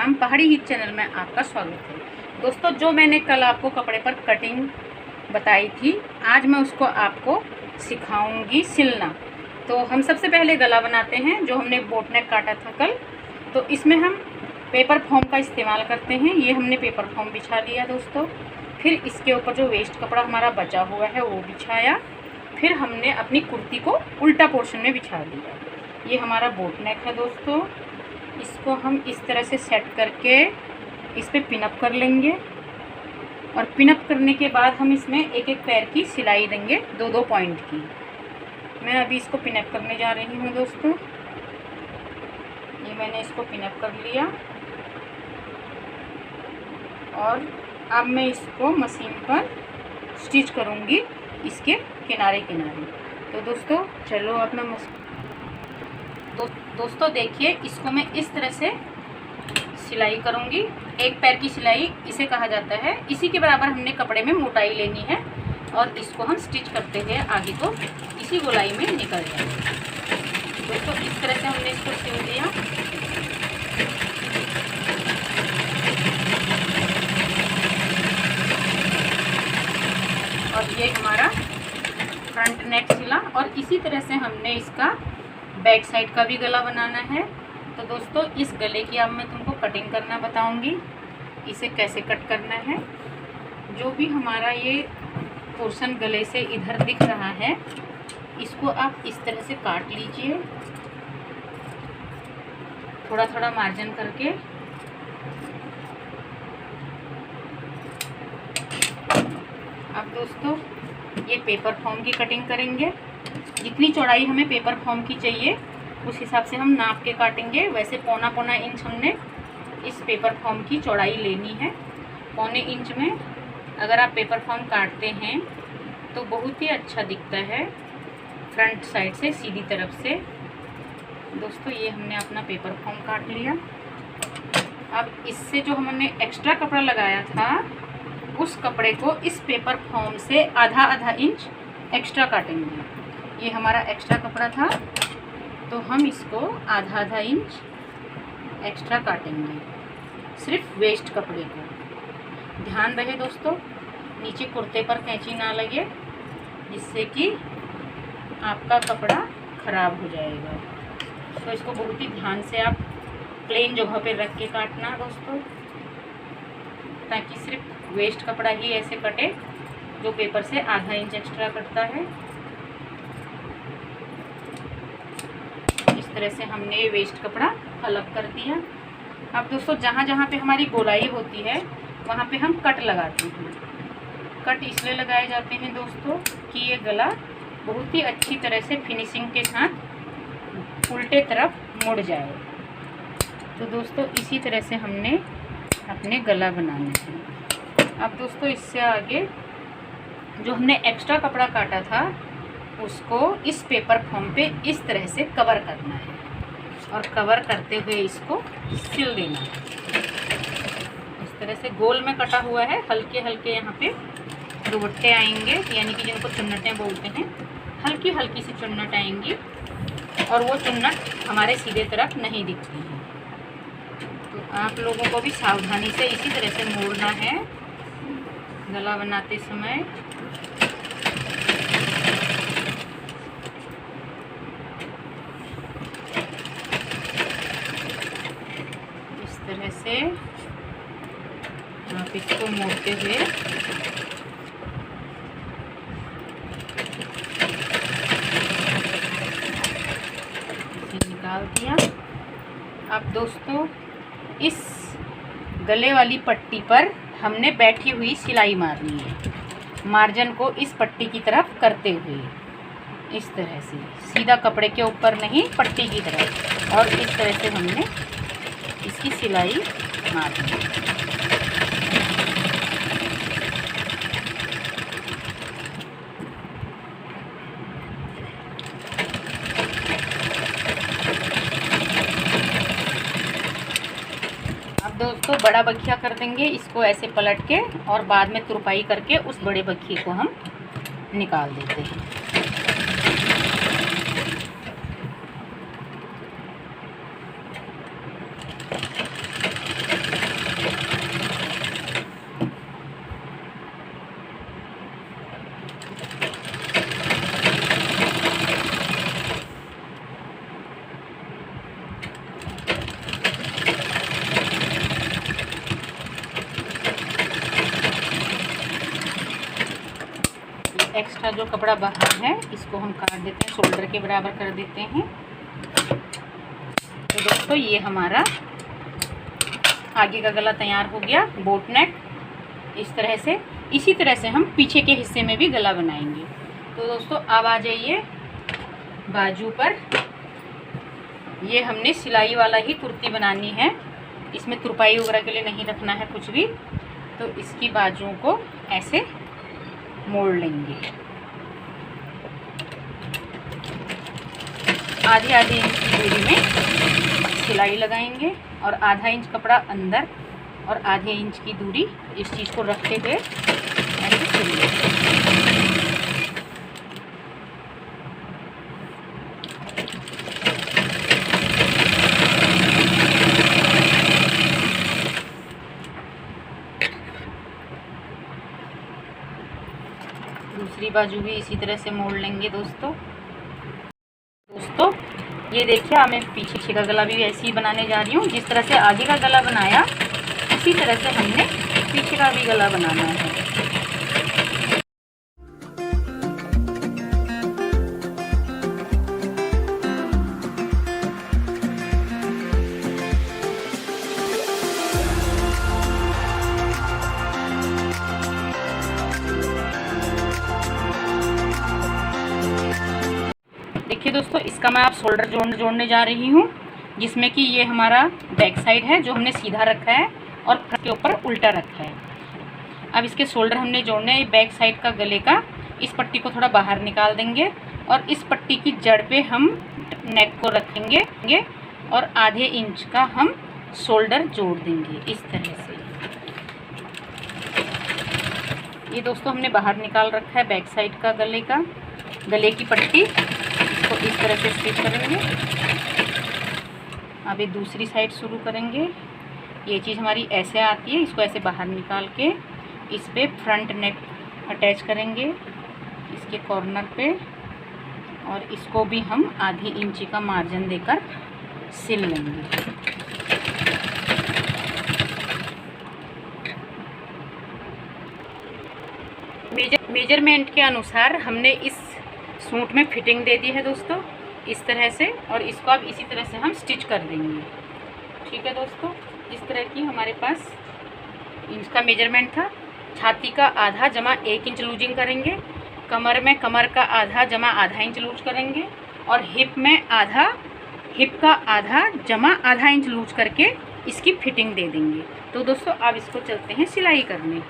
राम पहाड़ी hit channel में आपका स्वागत है। दोस्तों, जो मैंने कल आपको कपड़े पर कटिंग बताई थी, आज मैं उसको आपको सिखाऊंगी सिलना। तो हम सबसे पहले गला बनाते हैं, जो हमने बोट नेक काटा था कल। तो इसमें हम पेपर फॉर्म का इस्तेमाल करते हैं। ये हमने पेपर फॉर्म बिछा लिया दोस्तों। फिर इसके ऊपर जो वेस्ट कपड़ा हमारा बचा हुआ है वो बिछाया। फिर हमने अपनी कुर्ती को उल्टा पोर्शन में बिछा दिया। ये हमारा बोट नेक है दोस्तों। इसको हम इस तरह से सेट करके इस पे पिनअप कर लेंगे और पिनअप करने के बाद हम इसमें एक एक पैर की सिलाई देंगे, 2-2 पॉइंट की। मैं अभी इसको पिनअप करने जा रही हूँ दोस्तों। ये मैंने इसको पिनअप कर लिया और अब मैं इसको मशीन पर स्टिच करूँगी इसके किनारे किनारे। तो दोस्तों चलो अब मैं दोस्तों देखिए, इसको मैं इस तरह से सिलाई करूँगी। एक पैर की सिलाई इसे कहा जाता है। इसी के बराबर हमने कपड़े में मोटाई लेनी है और इसको हम स्टिच करते हुए आगे को इसी गोलाई में निकल जाएंगे। दोस्तों इस तरह से हमने इसको सिल दिया। और ये हमारा फ्रंट नेक सिला और इसी तरह से हमने इसका बैक साइड का भी गला बनाना है। तो दोस्तों इस गले की अब मैं तुमको कटिंग करना बताऊंगी, इसे कैसे कट करना है। जो भी हमारा ये पोर्शन गले से इधर दिख रहा है, इसको आप इस तरह से काट लीजिए, थोड़ा थोड़ा मार्जिन करके। अब दोस्तों ये पेपर फॉर्म की कटिंग करेंगे। जितनी चौड़ाई हमें पेपर फॉर्म की चाहिए उस हिसाब से हम नाप के काटेंगे। वैसे पौना इंच हमने इस पेपर फॉर्म की चौड़ाई लेनी है। पौने इंच में अगर आप पेपर फॉर्म काटते हैं तो बहुत ही अच्छा दिखता है फ्रंट साइड से, सीधी तरफ से। दोस्तों ये हमने अपना पेपर फॉर्म काट लिया। अब इससे जो हमने एक्स्ट्रा कपड़ा लगाया था उस कपड़े को इस पेपर फॉर्म से आधा इंच एक्स्ट्रा काटेंगे। ये हमारा एक्स्ट्रा कपड़ा था तो हम इसको आधा इंच एक्स्ट्रा काटेंगे, सिर्फ वेस्ट कपड़े को। ध्यान रहे दोस्तों, नीचे कुर्ते पर कैंची ना लगे, जिससे कि आपका कपड़ा ख़राब हो जाएगा। तो इसको बहुत ही ध्यान से आप प्लेन जगह पे रख के काटना दोस्तों, ताकि सिर्फ वेस्ट कपड़ा ही ऐसे कटे जो पेपर से आधा इंच एक्स्ट्रा कटता है। इस तरह से हमने वेस्ट कपड़ा अलग कर दिया। अब दोस्तों जहाँ जहाँ पे हमारी गोलाई होती है वहाँ पे हम कट लगाते हैं। कट इसलिए लगाए जाते हैं दोस्तों कि ये गला बहुत ही अच्छी तरह से फिनिशिंग के साथ उल्टे तरफ मुड़ जाए। तो दोस्तों इसी तरह से हमने अपने गला बनाना है। अब दोस्तों इससे आगे जो हमने एक्स्ट्रा कपड़ा काटा था उसको इस पेपर फॉर्म पे इस तरह से कवर करना है और कवर करते हुए इसको सिल देना है। इस तरह से गोल में कटा हुआ है, हल्के हल्के यहाँ पे दुपट्टे आएंगे, यानी कि जिनको चुन्नटें बोलते हैं। हल्की हल्की सी चुन्नट आएंगी और वो चुन्नट हमारे सीधे तरफ नहीं दिखती है। तो आप लोगों को भी सावधानी से इसी तरह से मोड़ना है गला बनाते समय। इस तरह से आप इसको मोड़ते हुए इसे निकाल दिया। अब दोस्तों इस गले वाली पट्टी पर हमने बैठी हुई सिलाई मारनी है, मार्जिन को इस पट्टी की तरफ करते हुए, इस तरह से सीधा कपड़े के ऊपर नहीं, पट्टी की तरफ। और इस तरह से हमने इसकी सिलाई मारनी है। दोस्तों बड़ा बखिया कर देंगे, इसको ऐसे पलट के और बाद में तुरपाई करके उस बड़े बखिए को हम निकाल देते हैं। एक्स्ट्रा जो कपड़ा बाहर है इसको हम काट देते हैं, शोल्डर के बराबर कर देते हैं। तो दोस्तों ये हमारा आगे का गला तैयार हो गया, बोट नेक इस तरह से। इसी तरह से हम पीछे के हिस्से में भी गला बनाएंगे। तो दोस्तों अब आ जाइए बाजू पर। ये हमने सिलाई वाला ही कुर्ती बनानी है, इसमें तुरपाई वगैरह के लिए नहीं रखना है कुछ भी। तो इसकी बाजुओं को ऐसे मोड़ लेंगे, आधी आधी इंच की दूरी में सिलाई लगाएंगे और आधा इंच कपड़ा अंदर और आधे इंच की दूरी इस चीज़ को रखते हुए ऐसे सिलेंगे। दूसरी बाजू भी इसी तरह से मोड़ लेंगे दोस्तों। ये देखिए मैं पीछे का गला भी ऐसे ही बनाने जा रही हूँ। जिस तरह से आगे का गला बनाया उसी तरह से हमने पीछे का भी गला बनाना है। देखिए दोस्तों, इसका मैं आप शोल्डर जोड़ने जा रही हूँ, जिसमें कि ये हमारा बैक साइड है जो हमने सीधा रखा है और फ्रंट के ऊपर उल्टा रखा है। अब इसके शोल्डर हमने जोड़ने हैं। बैक साइड का गले का इस पट्टी को थोड़ा बाहर निकाल देंगे और इस पट्टी की जड़ पे हम नेक को रखेंगे और आधे इंच का हम शोल्डर जोड़ देंगे इस तरह से। ये दोस्तों हमने बाहर निकाल रखा है बैक साइड का गले की पट्टी, तो इस तरह से स्टिच करेंगे। अभी दूसरी साइड शुरू करेंगे। ये चीज़ हमारी ऐसे आती है, इसको ऐसे बाहर निकाल के इस पे फ्रंट नेक अटैच करेंगे इसके कॉर्नर पे, और इसको भी हम आधी इंची का मार्जिन देकर सिल लेंगे। मेजरमेंट के अनुसार हमने इस सूट में फिटिंग दे दी है दोस्तों इस तरह से, और इसको अब इसी तरह से हम स्टिच कर देंगे। ठीक है दोस्तों, इस तरह की हमारे पास इसका मेजरमेंट था। छाती का आधा जमा 1 इंच लूजिंग करेंगे, कमर में कमर का आधा जमा आधा इंच लूज करेंगे, और हिप का आधा जमा आधा इंच लूज करके इसकी फिटिंग दे देंगे। तो दोस्तों अब इसको चलते हैं सिलाई करने।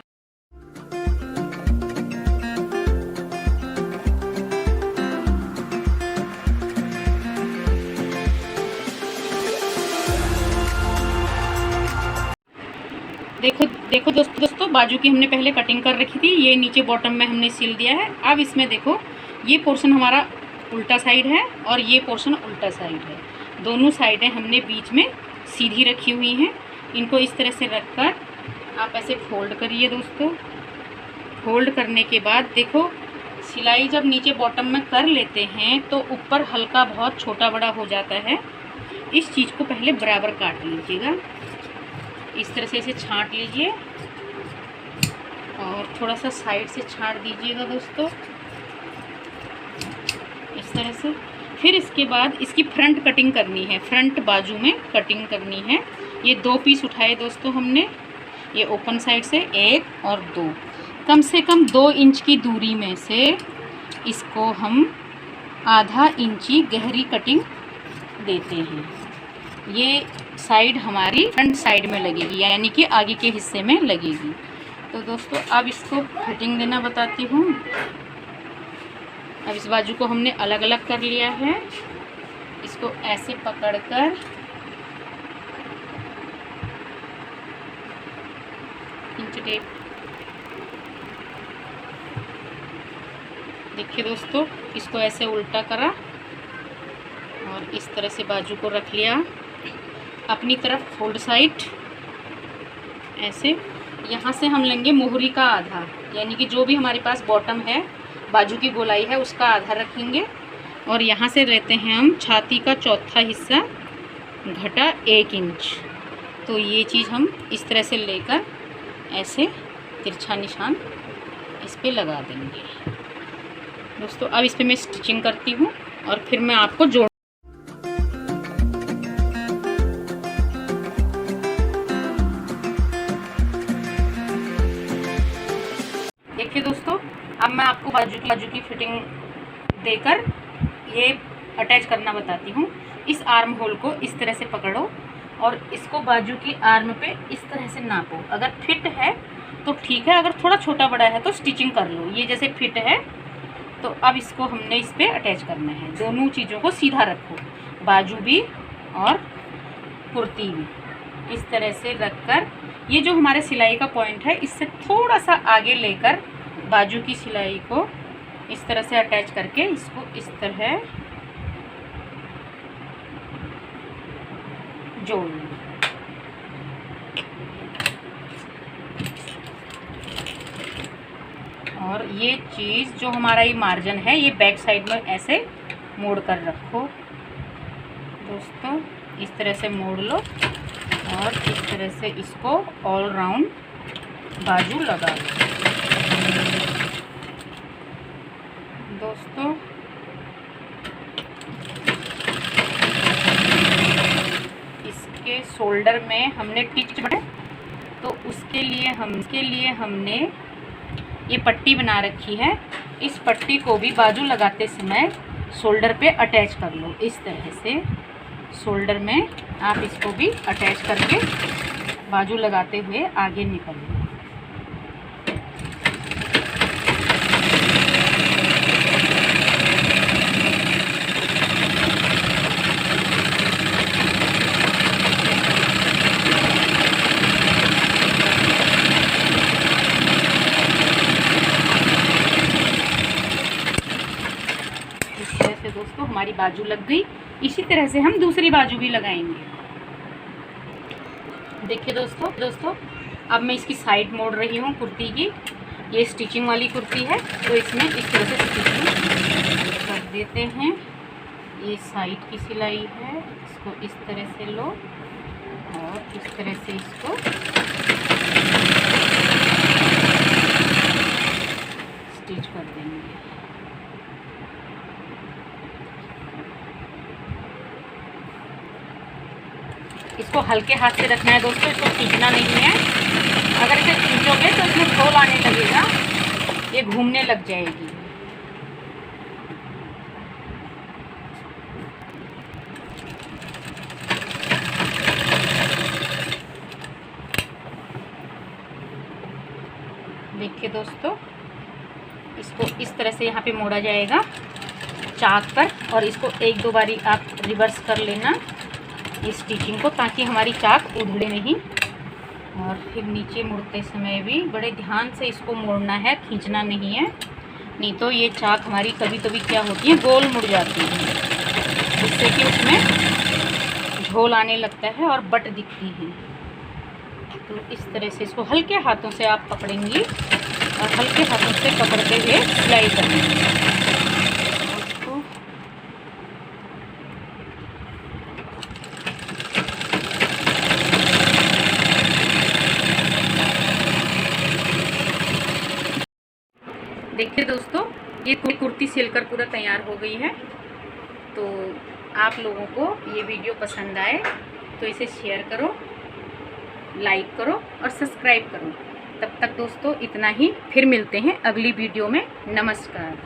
देखो दोस्तों बाजू की हमने पहले कटिंग कर रखी थी, ये नीचे बॉटम में हमने सिल दिया है। अब इसमें देखो ये पोर्शन हमारा उल्टा साइड है और ये पोर्शन उल्टा साइड है। दोनों साइडें हमने बीच में सीधी रखी हुई हैं। इनको इस तरह से रखकर आप ऐसे फोल्ड करिए दोस्तों। फोल्ड करने के बाद देखो सिलाई जब नीचे बॉटम में कर लेते हैं तो ऊपर हल्का बहुत छोटा बड़ा हो जाता है। इस चीज़ को पहले बराबर काट लीजिएगा, इस तरह से इसे छांट लीजिए और थोड़ा सा साइड से छांट दीजिएगा दोस्तों इस तरह से। फिर इसके बाद इसकी फ्रंट कटिंग करनी है, फ्रंट बाजू में कटिंग करनी है। ये 2 पीस उठाए दोस्तों हमने, ये ओपन साइड से 1 और 2, कम से कम 2 इंच की दूरी में से इसको हम आधा इंची गहरी कटिंग देते हैं। ये साइड हमारी फ्रंट साइड में लगेगी, यानी कि आगे के हिस्से में लगेगी। तो दोस्तों अब इसको फिटिंग देना बताती हूँ। अब इस बाजू को हमने अलग अलग कर लिया है। इसको ऐसे पकड़कर इंच टेप, देखिए दोस्तों इसको ऐसे उल्टा करा और इस तरह से बाजू को रख लिया अपनी तरफ फोल्ड साइड ऐसे। यहाँ से हम लेंगे मोहरी का आधा, यानी कि जो भी हमारे पास बॉटम है बाजू की गोलाई है उसका आधा रखेंगे, और यहाँ से लेते हैं हम छाती का चौथा हिस्सा घटा 1 इंच। तो ये चीज़ हम इस तरह से लेकर ऐसे तिरछा निशान इस पे लगा देंगे। दोस्तों अब इस पे मैं स्टिचिंग करती हूँ और फिर मैं आपको जोड़। देखिए दोस्तों, अब मैं आपको बाजू की फिटिंग देकर ये अटैच करना बताती हूँ। इस आर्म होल को इस तरह से पकड़ो और इसको बाजू की आर्म पे इस तरह से नापो। अगर फिट है तो ठीक है, अगर थोड़ा छोटा बड़ा है तो स्टिचिंग कर लो। ये जैसे फिट है तो अब इसको हमने इस पे अटैच करना है। दोनों चीज़ों को सीधा रखो, बाजू भी और कुर्ती भी। इस तरह से रखकर ये जो हमारे सिलाई का पॉइंट है इससे थोड़ा सा आगे लेकर बाजू की सिलाई को इस तरह से अटैच करके इसको इस तरह जोड़ लो। और ये चीज़ जो हमारा ये मार्जिन है ये बैक साइड में ऐसे मोड़ कर रखो दोस्तों। इस तरह से मोड़ लो और इस तरह से इसको ऑल राउंड बाजू लगा लो दोस्तों। इसके शोल्डर में हमने टिच बनाए तो उसके लिए हमने ये पट्टी बना रखी है। इस पट्टी को भी बाजू लगाते समय शोल्डर पे अटैच कर लो। इस तरह से शोल्डर में आप इसको भी अटैच करके बाजू लगाते हुए आगे निकल लो। दोस्तों हमारी बाजू लग गई। इसी तरह से हम दूसरी बाजू भी लगाएंगे। देखिए दोस्तों अब मैं इसकी साइड मोड़ रही हूँ कुर्ती की। ये स्टिचिंग वाली कुर्ती है तो इसमें इस तरह से स्टिचिंग कर देते हैं। ये साइड की सिलाई है, इसको इस तरह से लो और इस तरह से इसको स्टिच कर देंगे। इसको हल्के हाथ से रखना है दोस्तों, इसको खींचना नहीं है। अगर इसे खींचोगे तो इसमें खोल आने लगेगा, ये घूमने लग जाएगी। देखिए दोस्तों, इसको इस तरह से यहाँ पे मोड़ा जाएगा चाक पर और इसको एक दो बारी आप रिवर्स कर लेना इस स्टिचिंग को, ताकि हमारी चाक उधड़े नहीं। और फिर नीचे मुड़ते समय भी बड़े ध्यान से इसको मोड़ना है, खींचना नहीं है, नहीं तो ये चाक हमारी कभी कभी क्या होती है गोल मुड़ जाती है, जिससे कि उसमें झोल आने लगता है और बट दिखती है। तो इस तरह से इसको हल्के हाथों से आप पकड़ेंगी और हल्के हाथों से पकड़ते हुए सिलाई करेंगे। देखिए दोस्तों, ये कुर्ती सिलकर पूरा तैयार हो गई है। तो आप लोगों को ये वीडियो पसंद आए तो इसे शेयर करो, लाइक करो और सब्सक्राइब करो। तब तक दोस्तों इतना ही, फिर मिलते हैं अगली वीडियो में। नमस्कार।